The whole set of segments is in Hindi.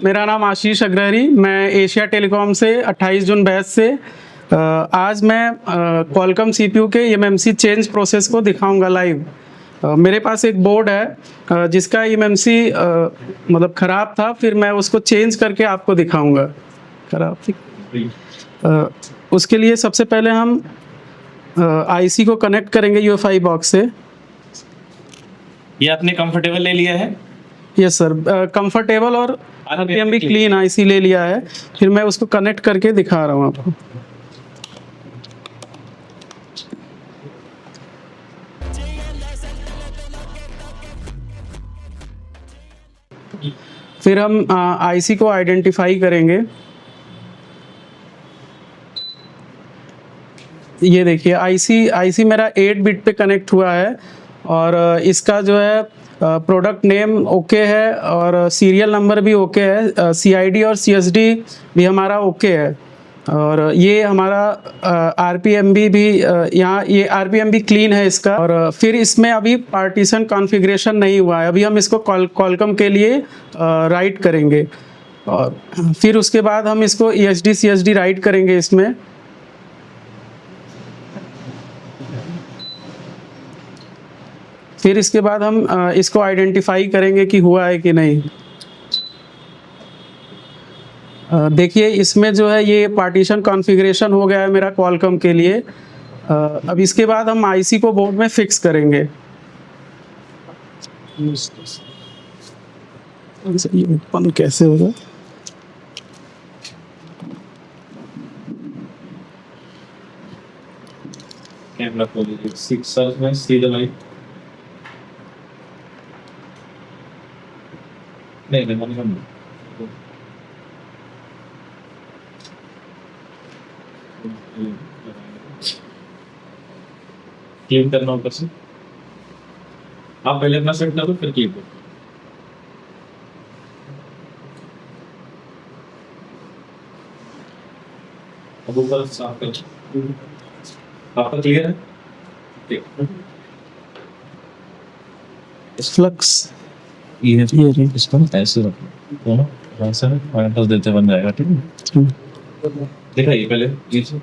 मेरा नाम आशीष अग्रहरी, मैं एशिया टेलीकॉम से 28 जून बैच से आज मैं क्वालकॉम सीपीयू के EMMC चेंज प्रोसेस को दिखाऊंगा लाइव। मेरे पास एक बोर्ड है जिसका EMMC मतलब ख़राब था, फिर मैं उसको चेंज करके आपको दिखाऊंगा। ख़राब थी उसके लिए सबसे पहले हम IC को कनेक्ट करेंगे UFI बॉक्स से। ये आपने कंफर्टेबल ले लिया है? यस सर, कंफर्टेबल और RPM भी क्लीन IC ले लिया है। फिर मैं उसको कनेक्ट करके दिखा रहा हूँ आपको। फिर हम IC को आइडेंटिफाई करेंगे। ये देखिए IC मेरा 8 बिट पे कनेक्ट हुआ है और इसका जो है प्रोडक्ट नेम ओके है और सीरियल नंबर भी ओके है, CID और CSD भी हमारा ओके है और ये हमारा RPM भी यहाँ ये RPM भी क्लीन है इसका। और फिर इसमें अभी पार्टीशन कॉन्फ़िगरेशन नहीं हुआ है, अभी हम इसको क्वालकॉम के लिए राइट करेंगे और फिर उसके बाद हम इसको ESD CSD राइट करेंगे इसमें। फिर इसके बाद हम इसको आइडेंटिफाई करेंगे कि हुआ है कि नहीं। देखिए इसमें जो है ये पार्टीशन कॉन्फ़िगरेशन हो गया है मेरा क्वालकॉम के लिए। अब इसके बाद हम IC को बोर्ड में फिक्स करेंगे। ये ओपन कैसे होगा? कैमरा खोलिए, 6 सर में सीधा लाइट नहीं क्लीन करना ऊपर से। आप पहले अपना सेट करो फिर क्लीन करो। अब ऊपर साफ करो। आपका क्लियर है? ठीक। फ्लक्स ये इसको ऐसे रखो दोनों ऐसा पॉइंटर्स देते बन जाएगा। ठीक है, दिखाइए पहले ये से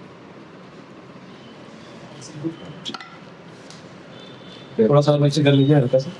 थोड़ा सा नीचे कर लीजिए हल्का सा।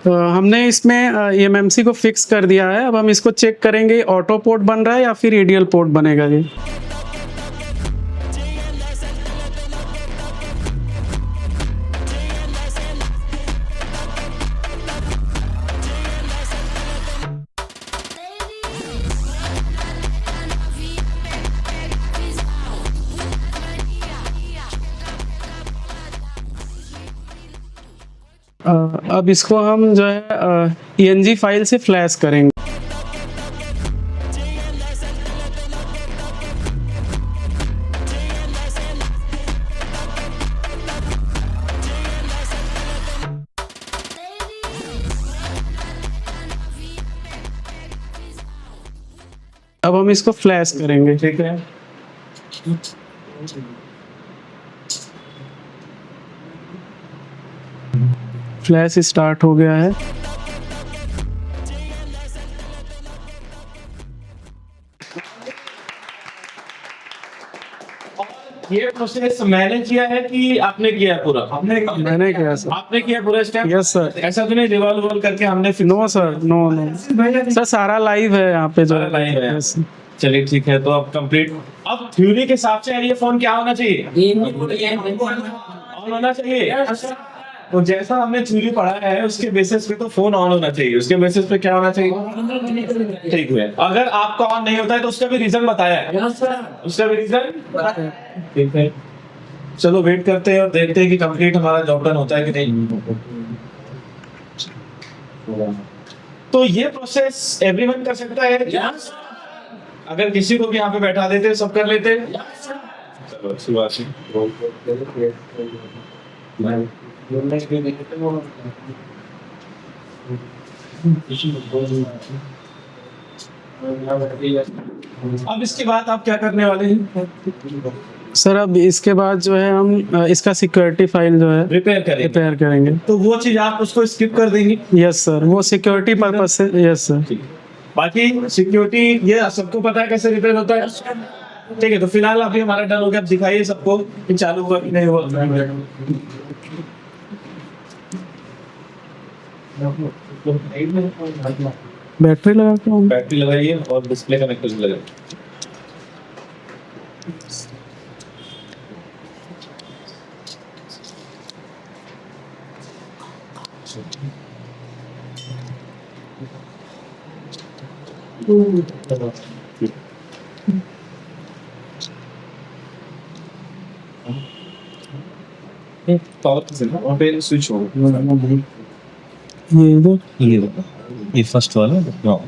हमने इसमें EMMC को फिक्स कर दिया है। अब हम इसको चेक करेंगे ऑटो पोर्ट बन रहा है या फिर रेडियल पोर्ट बनेगा। ये अब इसको हम जो है ENG फाइल से फ्लैश करेंगे। अब हम इसको फ्लैश करेंगे। ठीक है, फ्लैश स्टार्ट हो गया है। ये प्रोसेस मैंने किया है कि आपने किया पूरा? मैंने किया सर। आपने किया पूरा स्टेप? Yes sir. ऐसा तो नहीं रिवॉल्व करके हमने? नो सर, नो सर, सारा लाइव है यहाँ पे जो लाइव है। चलिए ठीक है, तो अब कंप्लीट। अब थ्योरी के हिसाब से ये फोन क्या होना चाहिए? ऑन होना चाहिए। तो जैसा हमने थ्योरी पढ़ा है उसके बेसिस पे तो फोन ऑन होना चाहिए, उसके बेसिस पे क्या होना चाहिए, ठीक है। अगर आपका ऑन नहीं होता है तो उसका भी रीजन बताया है, उसका भी रीजन, ठीक है। चलो वेट करते हैं और देखते हैं कि कंप्लीट हमारा जॉब डन होता है कि नहीं। तो ये प्रोसेस एवरीवन कर सकता है, अगर किसी को भी यहाँ पे बैठा देते सब कर लेते। चलो शुरुआत से अब इसके बाद आप क्या करने वाले हैं? सर अब इसके बाद जो है हम इसका सिक्योरिटी फाइल जो है रिपेयर करेंगे। तो वो चीज आप उसको स्किप कर देंगे? यस सर, वो सिक्योरिटी पर्पज से। Yes sir. बाकी सिक्योरिटी ये सबको पता है कैसे रिपेयर होता है, ठीक है। तो फिलहाल अभी हमारा डन हो गया, अब दिखाइए सबको कि चालू हुआ कि नहीं हुआ। बैटरी लगा के बैटरी लगाइए और डिस्प्ले कनेक्टर लगाइए। पावर से वहाँ पे स्विच हो, ये इधर ये फर्स्ट वाला हाँ।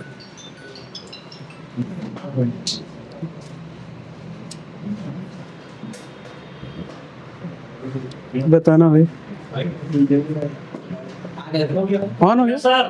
बताना भाई। ऑन हो गया सर,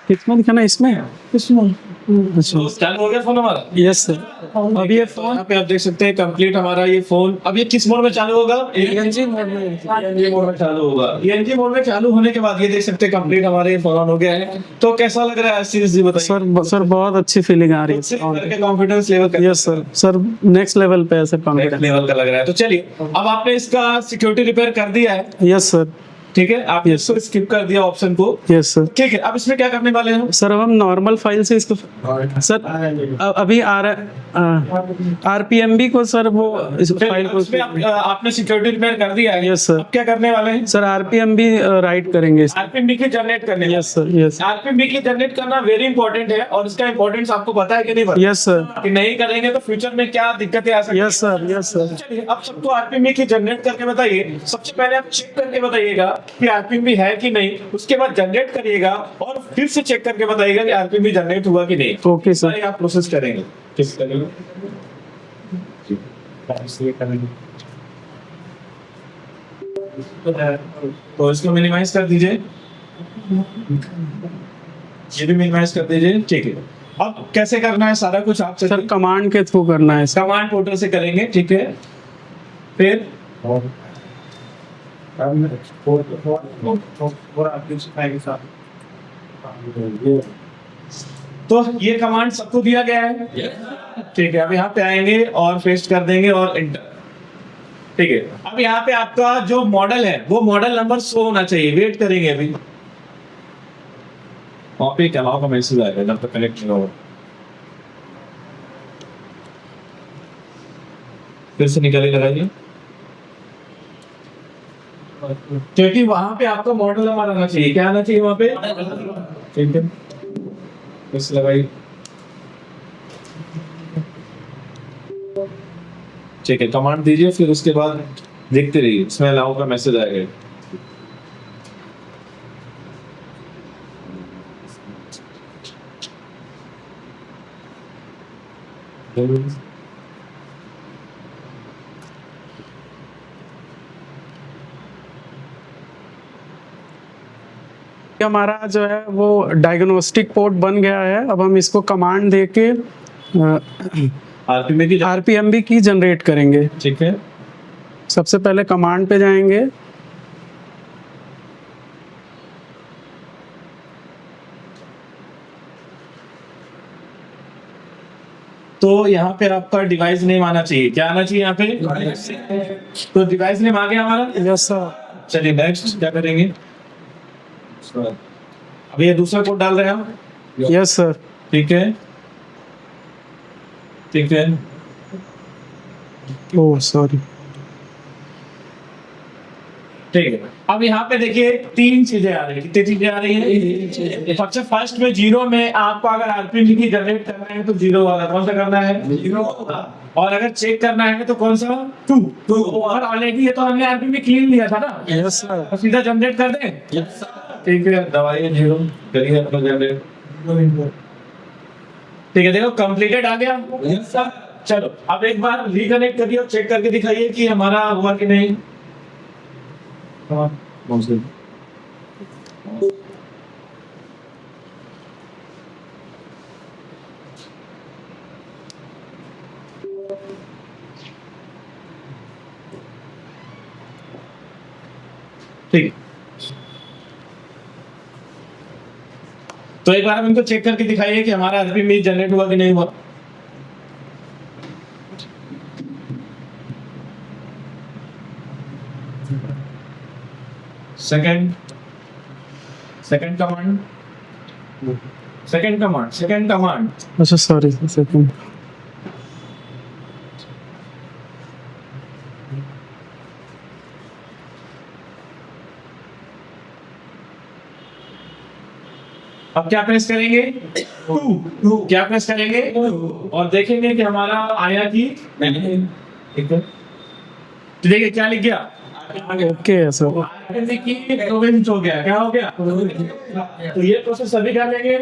किसमें दिखाना, इसमें अच्छा। चालू हो गया फोन हमारा? Yes sir. अब ये फोन यहाँ पे आप देख सकते हैं कंप्लीट हमारा ये फोन। अब ये किस मोड में चालू होगा? एनजी मोड में। ENG मोड में चालू होगा। ENG मोड में चालू होने के बाद ये देख सकते हैं कंप्लीट हमारे ये फोन ऑन हो गया है। तो कैसा लग रहा है सीरीज बताइए? सर बहुत अच्छी फीलिंग आ रही है करके confidence level. Yes sir next level पे है सर नेक्स्ट कॉन्फिडेंस। लेवल का लग रहा है। तो चलिए अब आपने इसका सिक्योरिटी रिपेयर कर दिया है, यस सर। ठीक है। आपने इसको स्किप कर दिया ऑप्शन को, यस सर। ठीक है। अब इसमें क्या करने वाले हैं? सर अब हम नॉर्मल फाइल से इसको सर अभी आरपीएमबी को सर वो इस फाइल को उसमें आपने सिक्योरिटी रिपेयर कर दिया है। Yes sir. अब क्या करने वाले हैं? सर आरपीएमबी राइट करेंगे। आरपीएमबी की जनरेट करने। Yes sir. यस आरपीएमबी की जनरेट करना वेरी इंपॉर्टेंट है और इसका इंपॉर्टेंस आपको पता है कि नहीं पता? Yes sir. कि नहीं करेंगे तो फ्यूचर में क्या दिक्कतें आ सकती हैं। Yes sir. Yes sir. चलिए अब सबको आरपीएमबी की जनरेट करके बताइए। सबसे पहले आप चेक करके बताइएगा कि आरपीएमबी है कि नहीं, उसके बाद जनरेट करिएगा और फिर से चेक करके बताइएगा कि आरपीएमबी जनरेट हुआ कि नहीं। Okay sir. आप प्रोसेस करेंगे, किस करेंगे? तो इसको मिनिमाइज कर दीजिए, ये भी मिनिमाइज कर दीजिए, ठीक है। अब कैसे करना है सारा कुछ आप सर कमांड के थ्रू करना है। कमांड पोर्टल से करेंगे, ठीक है। फिर तो ये कमांड सबको दिया गया है, ठीक है। अब यहाँ पे आएंगे और पेस्ट कर देंगे और इंटर, ठीक है। अब यहाँ पे आपका जो मॉडल है वो मॉडल नंबर शो होना चाहिए। वेट करेंगे अभी, वहाँ पे क्या का मैसेज आएगा जब तक कनेक्ट नहीं होगा। फिर से निकाले लगाइए, क्योंकि वहां पे आपका मॉडल नंबर आना चाहिए। क्या आना चाहिए वहां पे? ठीक है, फिर लगाइए, ठीक है। कमांड दीजिए, फिर उसके बाद देखते रहिए, इसमें अलाउ का मैसेज आएगा। हमारा जो है वो डायग्नोस्टिक पोर्ट बन गया है। अब हम इसको कमांड देके आरपीएमबी की जनरेट करेंगे, ठीक है। सबसे पहले कमांड पे जाएंगे, तो यहाँ पे आपका डिवाइस नेम आना चाहिए। क्या आना चाहिए यहाँ पे? तो डिवाइस नेम आ गया हमारा। Yes sir. चलिए नेक्स्ट क्या करेंगे? अब ये दूसरा कोड डाल रहे हैं हम। Yes sir. ठीक है, ठीक है। Oh sorry. ठीक है, अब यहाँ पे देखिए तीन चीजें आ रही है। कितनी चीजें आ रही है? सबसे फर्स्ट में जीरो में आपको अगर आरपीएम की जनरेट करना है तो जीरो वाला कौन सा करना है? जीरो। और अगर चेक करना है तो कौन सा? टू। और ऑलरेडी ये तो हमने आरपीएम में क्लीन लिया था ना। Yes sir. तो सीधा जनरेट कर दें। ठीक है, दवाइयाँ जीरो करिए अपना जनरेट। ठीक है, देखो कंप्लीटेड आ गया। चलो अब एक बार रिकनेक्ट करिए और चेक करके दिखाइए कि हमारा हुआ कि नहीं। ठीक, तो एक बार हम इनको चेक करके दिखाइए कि हमारा आरपीएम जनरेट हुआ कि नहीं हुआ। Second command, second command. अच्छा सॉरी सेकंड। अब क्या प्रेस करेंगे? टू। क्या प्रेस करेंगे? और देखेंगे कि हमारा आया कि नहीं। ठीक है, तो देखिए क्या लिख गया? Okay sir. हो गया। क्या हो गया? तो ये प्रोसेस सभी कर लेंगे।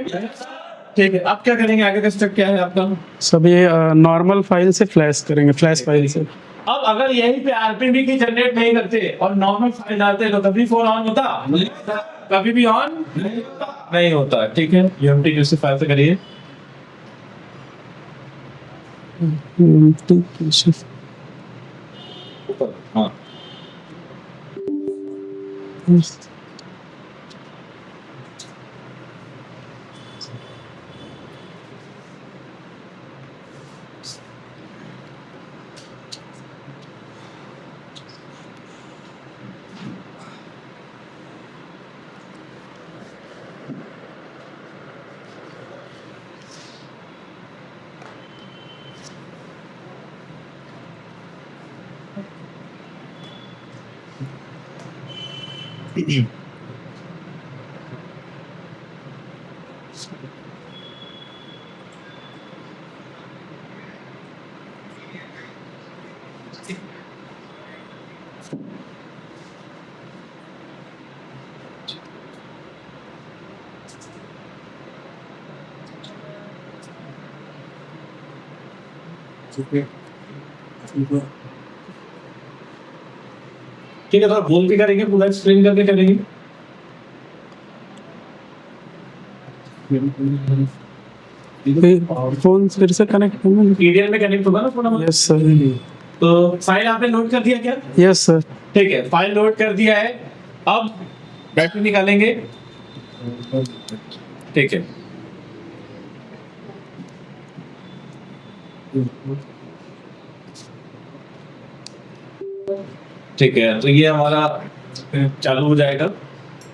ठीक है, अब क्या करेंगे? आगे का स्टेप क्या है आपका? सब ये नॉर्मल फाइल से फ्लैश करेंगे, फ्लैश फाइल से। अब अगर यहीं पे आरपीएम की जनरेट नहीं करते और नॉर्मल फाइल डालते तो कभी फोन ऑन होता? कभी भी ऑन नहीं होता। ठीक है, यूएमटी यूसी फाइल से करिए। हाँ, ठीक है, थोड़ा बोल के करेंगे, पूरा एक्सप्लेन करके करेंगे। फोन फिर से कनेक्ट करना। पीडीएफ में कनेक्ट होगा ना फोन? Yes sir. तो फाइल आपने लोड कर दिया क्या? Yes sir. ठीक है, फाइल लोड कर दिया है। अब बैटरी निकालेंगे। ठीक है, ठीक है, तो ये हमारा चालू हो जाएगा।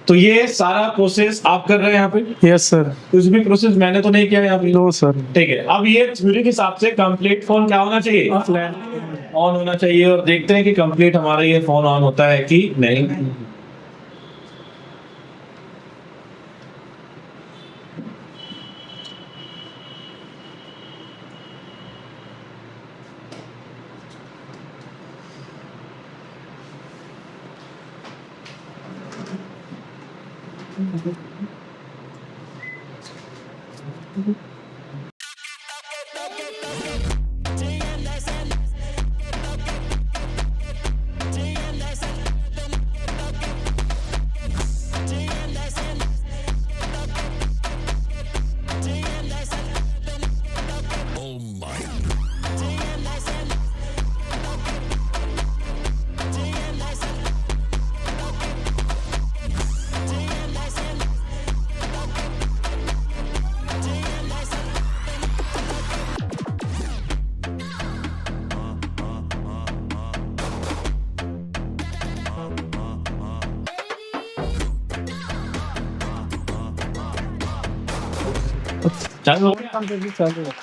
तो ये सारा प्रोसेस आप कर रहे हैं यहाँ पे? Yes sir. कुछ भी प्रोसेस मैंने तो नहीं किया यहाँ पे। No sir. ठीक है, अब ये थ्योरी के हिसाब से कंप्लीट फोन क्या होना चाहिए? ऑन होना चाहिए। और देखते हैं कि कंप्लीट हमारा ये फोन ऑन होता है कि नहीं। चालू हो गया? कंप्लीटली चालू है।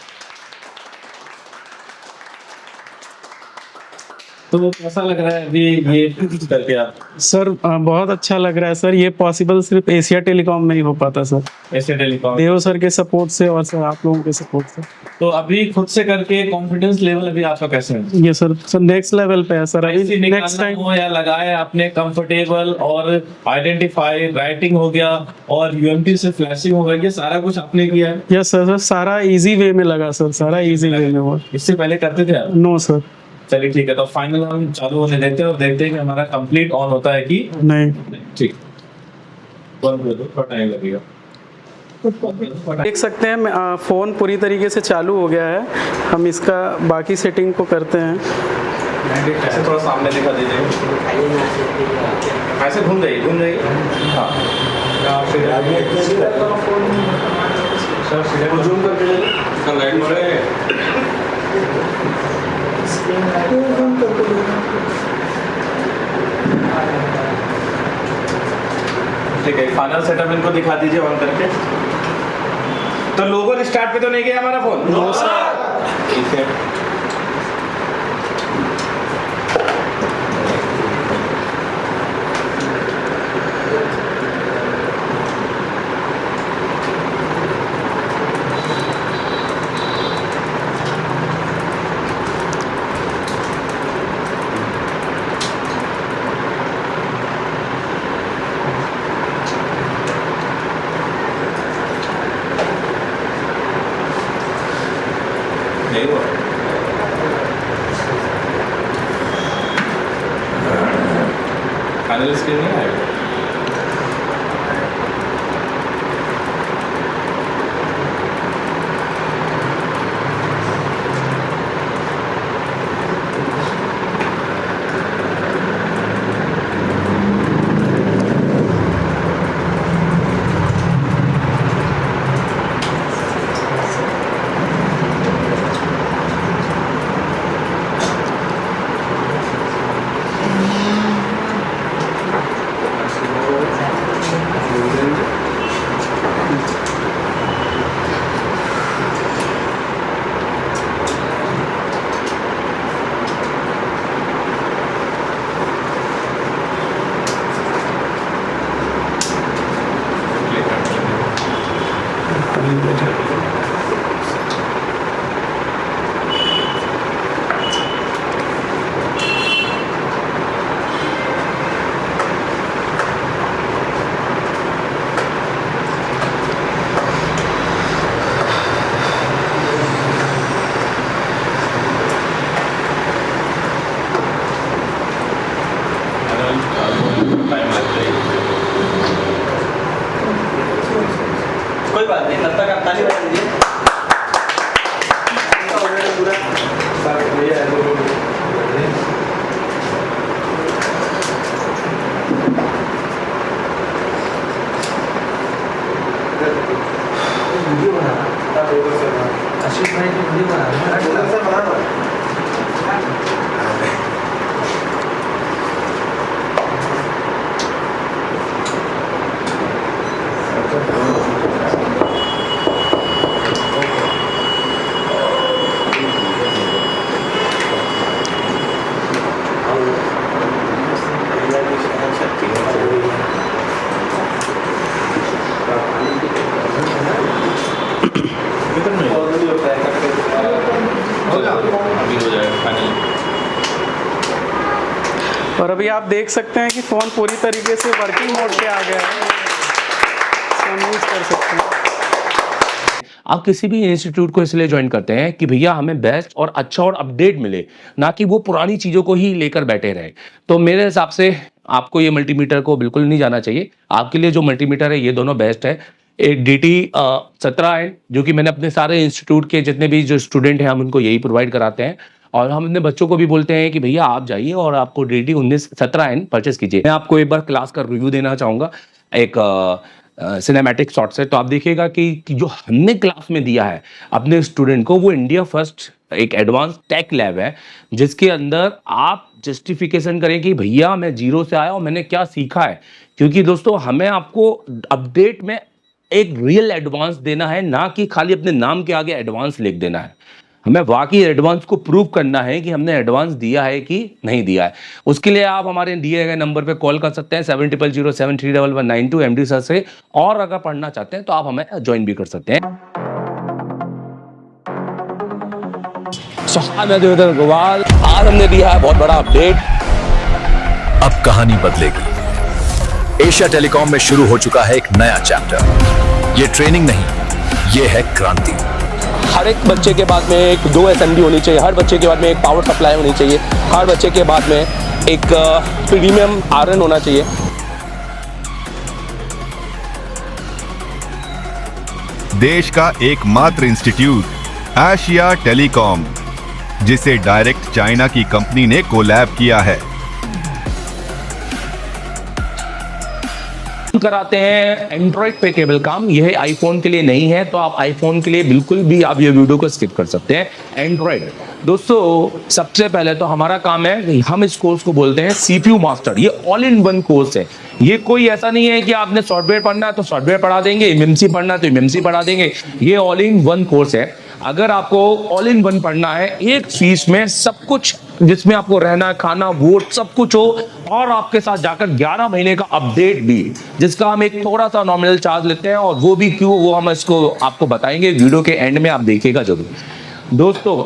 तो वो कैसा लग रहा है अभी ये करके आप? सर बहुत अच्छा लग रहा है सर। ये पॉसिबल सिर्फ एशिया टेलीकॉम में ही हो पाता सर, ऐसे टेलीकॉम। देव सर के सपोर्ट से और सर आप लोगों के सपोर्ट से। तो अभी खुद से करके कॉन्फिडेंस लेवल अभी आपका कैसे है? ये सर नेक्स्ट लेवल पे है सर। अभी ऐसे नेक्स्ट निकालना टाइम हो या लगाए आपने कंफर्टेबल और आइडेंटिफाई राइटिंग हो गया और यूएमटी से फ्लैशिंग हो गया, ये सारा कुछ आपने किया है? यस सर, सारा इजी वे में लगा सर, सारा इजी वे में हुआ। इससे पहले करते थे आप? No sir. चलिए ठीक है, तो फाइनल हम चालू होने देते हैं और देखते हैं कि हमारा कंप्लीट ऑन होता है कि नहीं। ठीक। बंद कर दो, थोड़ा टाइम लगेगा। देख सकते हैं फ़ोन पूरी तरीके से चालू हो गया है। हम इसका बाकी सेटिंग को करते हैं। ऐसे थोड़ा सामने दिखा दीजिए, ऐसे घूम जाइए। हाँ, जूम करके लाइट मारे। ठीक है, फाइनल सेटअप इनको दिखा दीजिए ऑन करके। तो लोगो स्टार्ट पे तो नहीं गया हमारा फोन? No sir. ठीक है, नहीं हुआ। फाइनल स्क्रीन नहीं आएगा। कोई बात नहीं, तब तक आप ताली बजा दीजिए। वीडियो बना आशीष भाई की वीडियो बना और अभी आप देख सकते हैं कि फ़ोन पूरी तरीके से वर्किंग मोड पे आ गया है, हम यूज़ कर सकते हैं। आप किसी भी इंस्टीट्यूट को इसलिए ज्वाइन करते हैं कि भैया हमें बेस्ट और अच्छा और अपडेट मिले, ना कि वो पुरानी चीज़ों को ही लेकर बैठे रहे। तो मेरे हिसाब से आपको ये मल्टीमीटर को बिल्कुल नहीं जाना चाहिए। आपके लिए जो मल्टीमीटर है ये दोनों बेस्ट है। एक DT 17 है, जो कि मैंने अपने सारे इंस्टीट्यूट के जितने भी जो स्टूडेंट हैं हम उनको यही प्रोवाइड कराते हैं, और हम अपने बच्चों को भी बोलते हैं कि भैया आप जाइए और आपको DT 17 परचेस कीजिए। मैं आपको एक बार क्लास का रिव्यू देना चाहूँगा एक सिनेमैटिक शॉट से। तो आप देखिएगा कि जो हमने क्लास में दिया है अपने स्टूडेंट को, वो इंडिया फर्स्ट एक एडवांस टेक लैब है, जिसके अंदर आप जस्टिफिकेशन करें कि भैया मैं जीरो से आया और मैंने क्या सीखा है। क्योंकि दोस्तों हमें आपको अपडेट में एक रियल एडवांस देना है, ना कि खाली अपने नाम के आगे एडवांस लिख देना है। हमें वाकई एडवांस को प्रूव करना है कि हमने एडवांस दिया है कि नहीं दिया है। उसके लिए आप हमारे दिए गए नंबर पे कॉल कर सकते हैं 7007319192 एमडी सर से, और अगर पढ़ना चाहते हैं तो आप हमें ज्वाइन भी कर सकते हैं। मैं देवदत्त गोवाल, आज हमने दिया है बहुत बड़ा अपडेट। अब कहानी बदलेगी। एशिया टेलीकॉम में शुरू हो चुका है एक नया चैप्टर। ये ट्रेनिंग नहीं, ये है क्रांति। हर एक बच्चे के बाद में एक 2 SMD होनी चाहिए, हर बच्चे के बाद में एक पावर सप्लाई होनी चाहिए, हर बच्चे के बाद में एक प्रीमियम आयरन होना चाहिए। देश का एकमात्र इंस्टीट्यूट एशिया टेलीकॉम, जिसे डायरेक्ट चाइना की कंपनी ने कोलैब किया है। कराते हैं एंड्रॉइड पे केबल काम, यह आईफोन के लिए नहीं है, तो आप आईफोन के लिए बिल्कुल भी आप ये वीडियो को स्किप कर सकते हैं। एंड्रॉइड दोस्तों, सबसे पहले तो हमारा काम है, हम इस कोर्स को बोलते हैं CPU मास्टर। ये ऑल इन वन कोर्स है। ये कोई ऐसा नहीं है कि आपने सॉफ्टवेयर पढ़ना है तो सॉफ्टवेयर पढ़ा देंगे, EMMC पढ़ना है तो EMMC पढ़ा देंगे। ये ऑल इन वन कोर्स है। अगर आपको ऑल इन वन पढ़ना है, एक फीस में सब कुछ, जिसमें आपको रहना, खाना, वोट सब कुछ हो, और आपके साथ जाकर 11 महीने का अपडेट भी, जिसका हम एक थोड़ा सा नॉमिनल चार्ज लेते हैं, और वो भी क्यों, वो हम इसको आपको बताएंगे वीडियो के एंड में, आप देखिएगा जरूर। दोस्तों,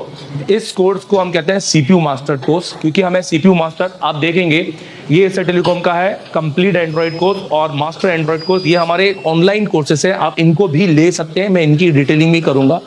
इस कोर्स को हम कहते हैं CPU मास्टर कोर्स, क्योंकि हमें CPU मास्टर, आप देखेंगे ये एशिया टेलीकॉम का है कंप्लीट एंड्रॉइड कोर्स और मास्टर एंड्रॉइड कोर्स। ये हमारे ऑनलाइन कोर्सेस है, आप इनको भी ले सकते हैं, मैं इनकी डिटेलिंग भी करूंगा।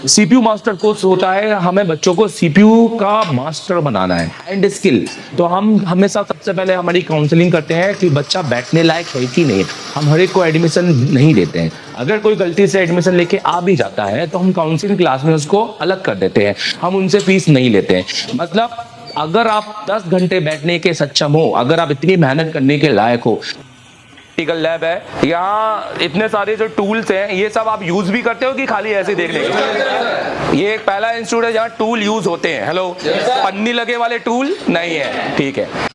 CPU मास्टर कोर्स होता है, हमें बच्चों को CPU का मास्टर बनाना है, हैंड स्किल। तो हम हमेशा सबसे पहले हमारी काउंसलिंग करते हैं कि बच्चा बैठने लायक है कि नहीं। हम हर एक को एडमिशन नहीं देते हैं। अगर कोई गलती से एडमिशन लेके आ भी जाता है तो हम काउंसलिंग क्लास में उसको अलग कर देते हैं, हम उनसे फीस नहीं लेते हैं। मतलब अगर आप 10 घंटे बैठने के सक्षम हो, अगर आप इतनी मेहनत करने के लायक हो, प्रैक्टिकल लैब है, यहाँ इतने सारे जो टूल्स हैं, ये सब आप यूज भी करते हो कि खाली ऐसे देखने के? ये एक पहला इंस्टीट्यूट है जहाँ टूल यूज होते हैं। हेलो, पन्नी लगे वाले टूल नहीं है, ठीक है।